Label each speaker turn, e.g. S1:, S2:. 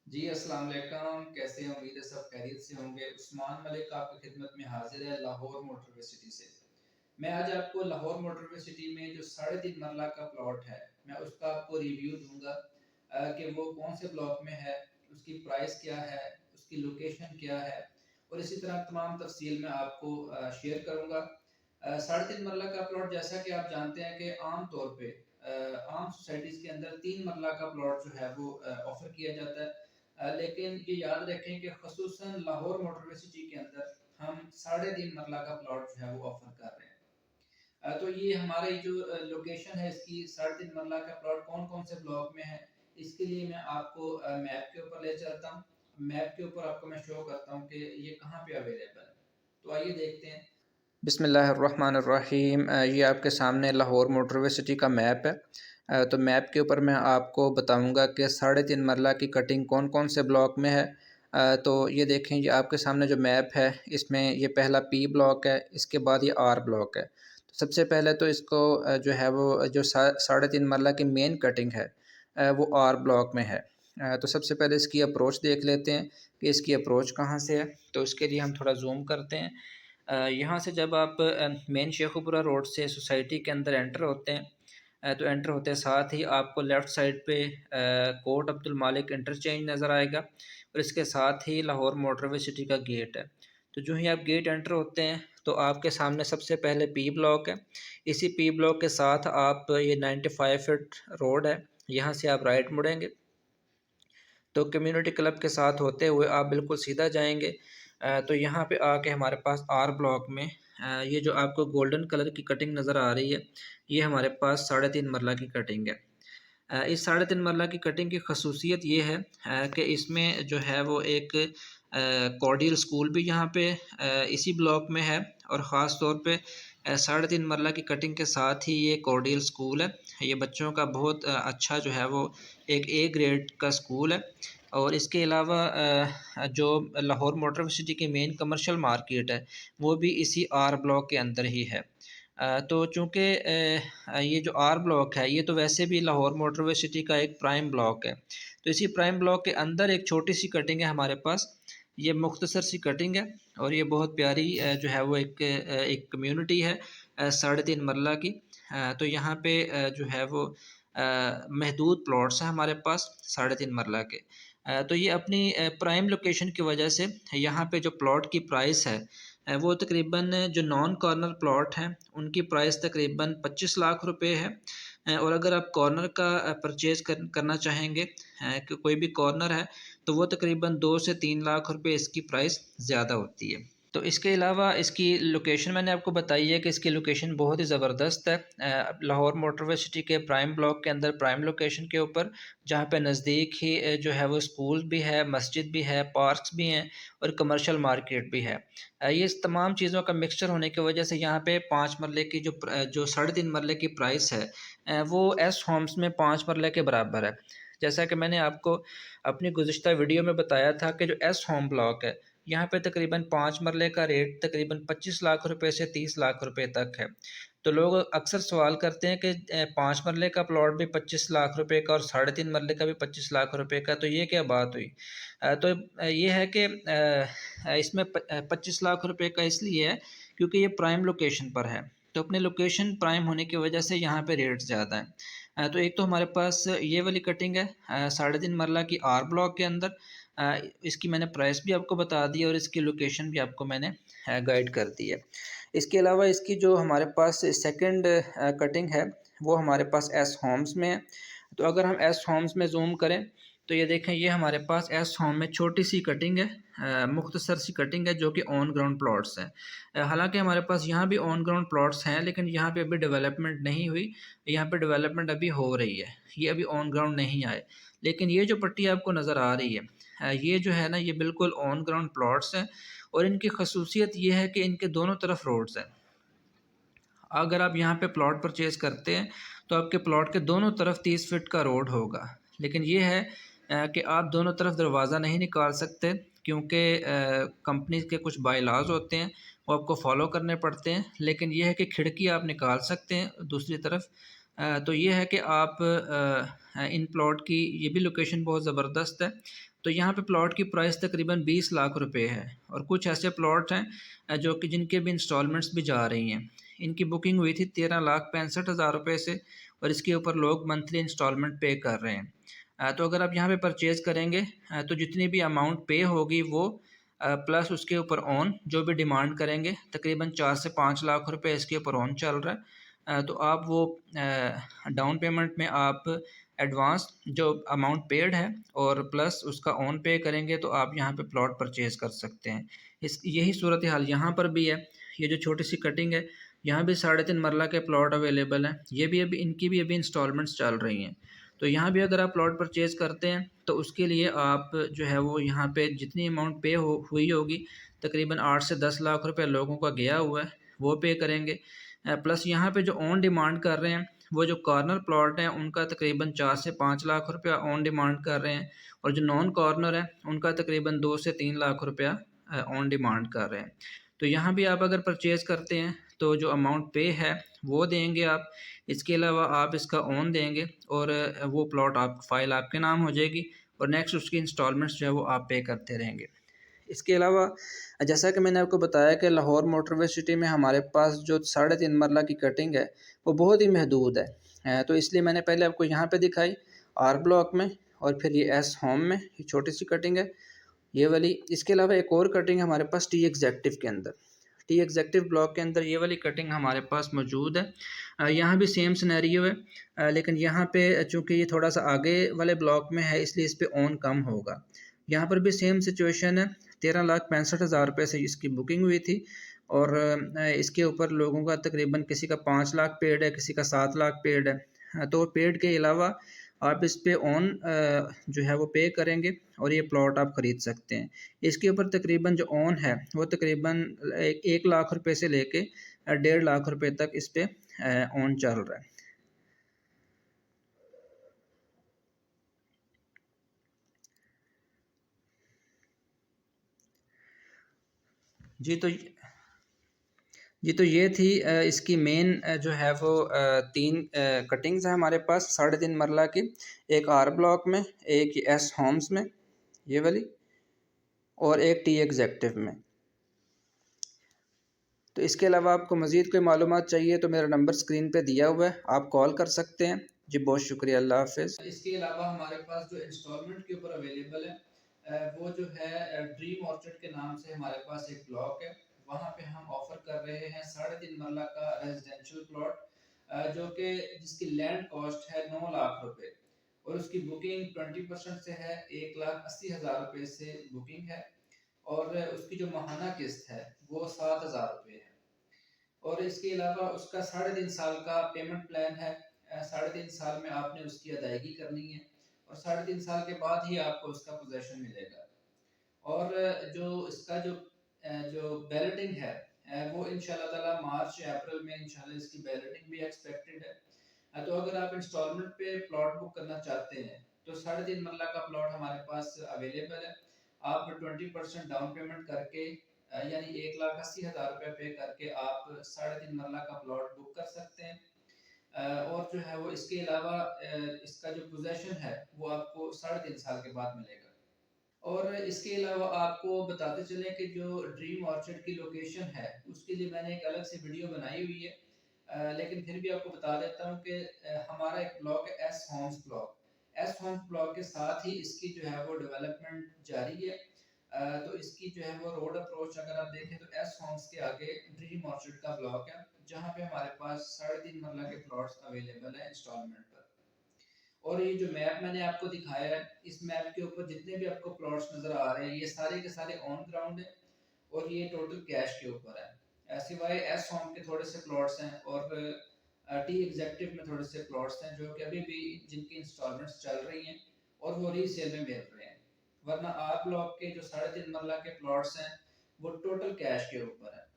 S1: जी, अस्सलाम वालेकुम। कैसे हैं? उम्मीद है सब खैरियत से होंगे। उस्मान मलिक आपकी खिदमत में हाज़िर है लाहौर मोटरवे सिटी से। मैं आज आपको लाहौर मोटरवे सिटी में जो साढ़े 3 मरला का प्लॉट है, मैं उसका आपको रिव्यू दूँगा कि वो कौन से ब्लॉक में है, उसकी प्राइस क्या है, उसकी लोकेशन क्या है और इसी तरह तमाम तफ़सील मैं आपको शेयर करूँगा। साढ़े 3 मरला का प्लॉट जैसा कि आप जानते हैं कि आम तौर पे आम सोसाइटीज़ के अंदर 3 मरला का प्लॉट जो है वो ऑफ़र किया जाता है। लेकिन ये याद रखें कि ख़ुसूसन लाहौर मोटरवे सिटी के अंदर हम साढ़े 3 मरला का प्लॉट जो है वो ऑफ़र कर रहे हैं। तो ये हमारी जो लोकेशन है इसकी साढ़े 3 मरला का प्लॉट कौन-कौन से ब्लॉक में है, इसके लिए मैं आपको मैप के ऊपर ले चलता हूँ। मैप के ऊपर आपको मैं शो करता हूँ कि ये कहाँ पे अवेलेबल है। तो आइए देखते हैं। बिस्मिल्लाहिर्रहमानिर्रहीम। ये आपके सामने लाहौर मोटरवे सिटी का मैप है। तो मैप के ऊपर मैं आपको बताऊंगा कि साढ़े 3 मरला की कटिंग कौन कौन से ब्लॉक में है। तो ये देखें, ये आपके सामने जो मैप है इसमें ये पहला पी ब्लॉक है, इसके बाद ये आर ब्लॉक है। तो सबसे पहले तो इसको जो है वो जो साढ़े 3 मरला की मेन कटिंग है वो आर ब्लॉक में है। तो सबसे पहले इसकी अप्रोच देख लेते हैं कि इसकी अप्रोच कहाँ से है। तो उसके लिए हम थोड़ा जूम करते हैं। यहाँ से जब आप मेन शेखुपुरा रोड से सोसाइटी के अंदर एंटर होते हैं, तो एंटर होते साथ ही आपको लेफ़्ट साइड पे कोट अब्दुल मालिक इंटरचेंज नज़र आएगा और इसके साथ ही लाहौर मोटरवे सिटी का गेट है। तो जो ही आप गेट एंटर होते हैं तो आपके सामने सबसे पहले पी ब्लॉक है। इसी पी ब्लॉक के साथ आप ये 95 फीट रोड है, यहाँ से आप राइट मुड़ेंगे तो कम्युनिटी क्लब के साथ होते हुए आप बिल्कुल सीधा जाएंगे। तो यहाँ पे आके हमारे पास आर ब्लॉक में ये जो आपको गोल्डन कलर की कटिंग नज़र आ रही है, ये हमारे पास साढ़े 3 मरला की कटिंग है। इस साढ़े 3 मरला की कटिंग की खसूसियत ये है कि इसमें जो है वो एक कॉर्डियल स्कूल भी यहाँ पे इसी ब्लॉक में है और ख़ास तौर पे साढ़े 3 मरला की कटिंग के साथ ही ये कॉर्डियल स्कूल है। ये बच्चों का बहुत अच्छा जो है वो एक ए ग्रेड का स्कूल है। और इसके अलावा जो लाहौर मोटर सिटी की मेन कमर्शियल मार्केट है वो भी इसी आर ब्लॉक के अंदर ही है। तो चूँकि ये जो आर ब्लॉक है ये तो वैसे भी लाहौर मोटरवे सिटी का एक प्राइम ब्लॉक है। तो इसी प्राइम ब्लॉक के अंदर एक छोटी सी कटिंग है हमारे पास। ये मुख्तसर सी कटिंग है और ये बहुत प्यारी जो है वो एक कम्युनिटी है साढ़े 3 मरला की। तो यहाँ पे जो है वो महदूद प्लॉट्स हैं हमारे पास साढ़े 3 मरला के। तो ये अपनी प्राइम लोकेशन की वजह से यहाँ पे जो प्लॉट की प्राइस है वो तकरीबन जो नॉन कॉर्नर प्लॉट हैं उनकी प्राइस तकरीबन 25 लाख रुपए है। और अगर आप कॉर्नर का परचेज़ करना चाहेंगे कि कोई भी कॉर्नर है तो वो तकरीबन 2 से 3 लाख रुपए इसकी प्राइस ज़्यादा होती है। तो इसके अलावा इसकी लोकेशन मैंने आपको बताई है कि इसकी लोकेशन बहुत ही ज़बरदस्त है लाहौर मोटरवे सिटी के प्राइम ब्लॉक के अंदर प्राइम लोकेशन के ऊपर, जहाँ पे नज़दीक ही जो है वो स्कूल भी है, मस्जिद भी है, पार्क्स भी हैं और कमर्शियल मार्केट भी है। ये इस तमाम चीज़ों का मिक्सचर होने की वजह से यहाँ पे 5 मरले की जो साढ़े 3 मरले की प्राइस है वो एस होम्स में 5 मरले के बराबर है। जैसा कि मैंने आपको अपनी गुज़िश्ता वीडियो में बताया था कि जो एस होम ब्लॉक है, यहाँ पे तकरीबन 5 मरले का रेट तकरीबन 25 लाख रुपए से 30 लाख रुपए तक है। तो लोग अक्सर सवाल करते हैं कि 5 मरले का प्लॉट भी 25 लाख रुपए का और साढ़े 3 मरले का भी 25 लाख रुपए का, तो ये क्या बात हुई? तो ये है कि इसमें 25 लाख रुपए का इसलिए है क्योंकि ये प्राइम लोकेशन पर है। तो अपने लोकेशन प्राइम होने की वजह से यहाँ पे रेट ज़्यादा है। तो एक तो हमारे पास ये वाली कटिंग है साढ़े 3 मरला की आर ब्लॉक के अंदर। इसकी मैंने प्राइस भी आपको बता दी और इसकी लोकेशन भी आपको मैंने गाइड कर दी है। इसके अलावा इसकी जो हमारे पास सेकंड कटिंग है वो हमारे पास एस होम्स में है। तो अगर हम एस होम्स में ज़ूम करें तो ये देखें, ये हमारे पास एस होम में छोटी सी कटिंग है, मुख्तसर सी कटिंग है जो कि ऑन ग्राउंड प्लॉट्स हैं। हालांकि हमारे पास यहाँ भी ऑन ग्राउंड प्लॉट्स हैं लेकिन यहाँ पे अभी डेवलपमेंट नहीं हुई। यहाँ पे डेवलपमेंट अभी हो रही है, ये अभी ऑन ग्राउंड नहीं आए। लेकिन ये जो पट्टी आपको नज़र आ रही है ये जो है ना, ये बिल्कुल ऑन ग्राउंड प्लॉट्स हैं और इनकी खसूसियत ये है कि इनके दोनों तरफ रोड्स हैं। अगर आप यहाँ पे प्लॉट परचेज़ करते हैं तो आपके प्लॉट के दोनों तरफ 30 फीट का रोड होगा। लेकिन ये है कि आप दोनों तरफ दरवाज़ा नहीं निकाल सकते क्योंकि कंपनी के कुछ बाय लॉज होते हैं, वो आपको फॉलो करने पड़ते हैं। लेकिन ये है कि खिड़की आप निकाल सकते हैं दूसरी तरफ। तो ये है कि आप इन प्लॉट की ये भी लोकेशन बहुत ज़बरदस्त है। तो यहाँ पे प्लॉट की प्राइस तकरीबन 20 लाख रुपए है। और कुछ ऐसे प्लॉट हैं जो कि जिनके भी इंस्टॉलमेंट्स भी जा रही हैं। इनकी बुकिंग हुई थी 13,65,000 रुपये से, और इसके ऊपर लोग मंथली इंस्टॉलमेंट पे कर रहे हैं। तो अगर आप यहाँ पे परचेज़ करेंगे तो जितनी भी अमाउंट पे होगी वो प्लस उसके ऊपर ऑन जो भी डिमांड करेंगे, तकरीबन 4 से 5 लाख रुपए इसके ऊपर ऑन चल रहा है। तो आप वो डाउन पेमेंट में आप एडवांस जो अमाउंट पेड है और प्लस उसका ऑन पे करेंगे तो आप यहाँ पे प्लॉट परचेज़ कर सकते हैं। इस यही सूरत हाल यहाँ पर भी है। ये जो छोटी सी कटिंग है, यहाँ भी 3.5 मरला के प्लॉट अवेलेबल हैं। ये भी अभी इनकी भी अभी इंस्टॉलमेंट्स चल रही हैं। तो यहाँ भी अगर आप प्लॉट परचेज़ करते हैं तो उसके लिए आप जो है वो यहाँ पे जितनी अमाउंट पे हुई होगी, तकरीबन 8 से 10 लाख रुपए लोगों का गया हुआ है, वो पे करेंगे। प्लस यहाँ पे जो ऑन डिमांड कर रहे हैं, वो जो कॉर्नर प्लॉट हैं उनका तकरीबन 4 से 5 लाख रुपया ऑन डिमांड कर रहे हैं, और जो नॉन कॉर्नर है उनका तकरीबन 2 से 3 लाख रुपया ऑन डिमांड कर रहे हैं। तो यहाँ भी आप अगर परचेज़ करते हैं तो जो अमाउंट पे है वो देंगे आप। इसके अलावा आप इसका ऑन देंगे और वो प्लॉट आप फाइल आपके नाम हो जाएगी, और नेक्स्ट उसकी इंस्टॉलमेंट्स जो है वो आप पे करते रहेंगे। इसके अलावा जैसा कि मैंने आपको बताया कि लाहौर मोटरवे सिटी में हमारे पास जो 3.5 मरला की कटिंग है वो बहुत ही महदूद है। तो इसलिए मैंने पहले आपको यहाँ पे दिखाई आर ब्लॉक में, और फिर ये एस होम में ये छोटी सी कटिंग है ये वाली। इसके अलावा एक और कटिंग हमारे पास टी एग्जेक्टिव के अंदर, टी एग्जेक्टिव ब्लॉक के अंदर ये वाली कटिंग हमारे पास मौजूद है। यहाँ भी सेम सिनेरियो है, लेकिन यहाँ पे चूँकि ये थोड़ा सा आगे वाले ब्लॉक में है इसलिए इस पर ऑन कम होगा। यहाँ पर भी सेम सिचुएशन है। 13,65,000 रुपये से इसकी बुकिंग हुई थी, और इसके ऊपर लोगों का तकरीबन किसी का 5 लाख पेड है, किसी का 7 लाख पेड है। तो पेड के अलावा आप इस पे ऑन जो है वो पे करेंगे और ये प्लॉट आप ख़रीद सकते हैं। इसके ऊपर तकरीबन जो ऑन है वो तकरीबन 1 लाख रुपए से लेके 1.5 लाख रुपए तक इस पे ऑन चल रहा है। जी तो ये थी इसकी मेन जो है वो 3 कटिंग्स हैं हमारे पास 3.5 मरला की। एक आर ब्लॉक में, एक एस होम्स में ये वाली, और एक टी एग्जेक्टिव में। तो इसके अलावा आपको मज़ीद कोई मालूमात चाहिए तो मेरा नंबर स्क्रीन पे दिया हुआ है, आप कॉल कर सकते हैं। जी बहुत शुक्रिया, अल्लाह हाफ़िज़। इसके अलावा हमारे पास जो इंस्टॉलमेंट के ऊपर अवेलेबल है वो जो है ड्रीम ऑर्चर्ड के नाम से हमारे पास एक ब्लॉक है। वहाँ पे हम ऑफ़र कर रहे हैं 3.5 मरला का रेजिडेंशियल प्लॉट, जो कि जिसकी लैंड कॉस्ट है 9 लाख रुपए, और उसकी बुकिंग 20% से है, 1,80,000 रुपये से बुकिंग है, और उसकी जो माहाना किस्त है वो 7,000 रुपये है। और इसके अलावा उसका 3.5 साल का पेमेंट प्लान है। 3.5 साल में आपने उसकी अदायगी करनी है, और 3.5 साल के बाद ही आपको उसका पोजेसन मिलेगा। और जो इसका जो बैलेटिंग है वो इंशाल्लाह ताला मार्च या अप्रैल में इंशाल्लाह इसकी बैलेटिंग भी एक्सपेक्टेड है। तो अगर आप इंस्टॉलमेंट पे प्लॉट बुक करना चाहते हैं तो 3.5 मरला का प्लॉट हमारे पास अवेलेबल है। आप 20% डाउन पेमेंट करके यानी 1,80,000 रुपये पे करके आप 3.5 मरला का प्लॉट बुक कर सकते हैं। और जो है वो इसके अलावा इसका जो पोजेसन है वो आपको 3.5 साल के बाद मिलेगा। और इसके अलावा आपको बताते चलें कि जो ड्रीम ऑर्चर्ड की लोकेशन है उसके लिए मैंने एक अलग से वीडियो बनाई हुई है। लेकिन फिर भी आपको बता देता हूँ कि हमारा एक ब्लॉक है S homes block. S homes block के साथ ही इसकी जो है वो डेवलपमेंट जारी है। तो इसकी जो है वो रोड अप्रोच अगर आप देखें तो एस होम्स के आगे ड्रीम ऑर्चर्ड का ब्लॉक है, जहाँ पे हमारे पास 3.5 मरला के प्लॉट्स अवेलेबल है इंस्टॉलमेंट पर। और ये जो मैप मैंने आपको दिखाया है, इस मैप के ऊपर जितने भी आपको प्लॉट्स नज़र आ रहे हैं ये सारे के सारे ऑन ग्राउंड है, और ये टोटल कैश के ऊपर है। सिवाय एस होम के थोड़े से प्लॉट्स हैं, और टी एग्जेक्टिव में थोड़े से प्लॉट्स हैं जो कि अभी भी जिनकी इंस्टॉलमेंट्स चल रही हैं और वो रीसेल में मिल रहे हैं। वरना आर ब्लॉक के जो 3.5 मरला के प्लॉट्स हैं वो टोटल कैश के ऊपर है।